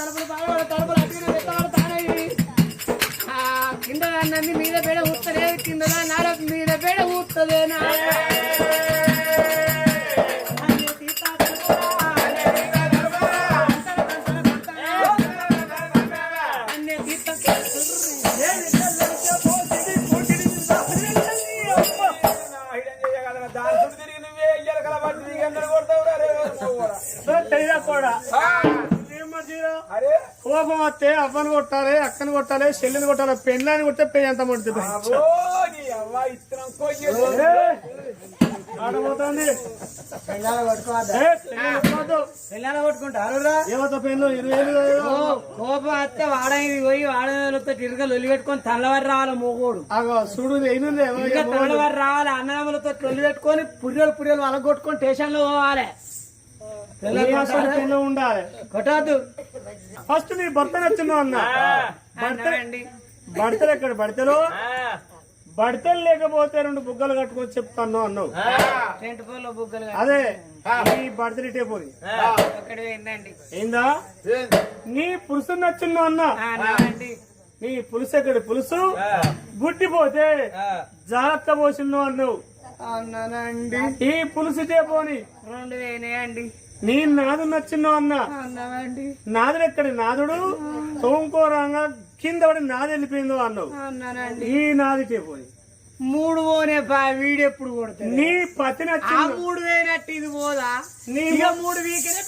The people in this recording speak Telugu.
తలుపులు బాగా తలుపులు అటు పెట్టబడతాయి కింద నన్ను మీద బేడ ఊస్తలే కింద నాడ మీద బేడ ఊస్తలేనా కోపం వస్తే అవ్వను కొట్టాలి అక్కను కొట్టాలి చెల్లిని కొట్టాలి పెళ్ళని కొట్టే పెయ్యి అంత పడుతుంది ఆడబోతుంది ఏమవుతా పెళ్ళు 20,000 కోపం వస్తే వాడని పోయి వాడతో తిరగలు లొల్లి పెట్టుకొని తల్లవారి రావాలి మోగోడు చూడు తల్లవారి రావాలి అన్నదమ్ములతో లొల్లి పెట్టుకొని పుర్రెలు అలగొట్టుకొని స్టేషన్ లో పోవాలి ఉండాలి కొట్టద్దు ఫస్ట్ నీ భర్త నచ్చిందో అన్న బడతలు ఎక్కడ బడతలు బడతలు లేకపోతే 2 బుగ్గలు కట్టుకొని చెప్తాను అన్నావు అదే నీ బడతలు ఇటే పోయి ఏందా నీ పులుసు నచ్చిందో అన్నా నీ పులుసు ఎక్కడ పులుసు గుడ్డిపోతే జాగ్రత్త పోసిందో అన్నావు అన్నానండి ఈ పులుసు ఇటే పోని 2,000 అండి నీ నాదు నచ్చిందో అన్నా అన్నానండి నాదుడు ఎక్కడి నాదుడు తోంకోరంగా కింద పడి నాది వెళ్ళిపోయిందో అన్నావు అన్నానండి ఈ నాదిటే పోయి 3 పోనే వీడెప్పుడు కొడతాడు నీ పతి నచ్చింది 3 వేనట్టు ఇది పోదా నీ 3 వీకెనే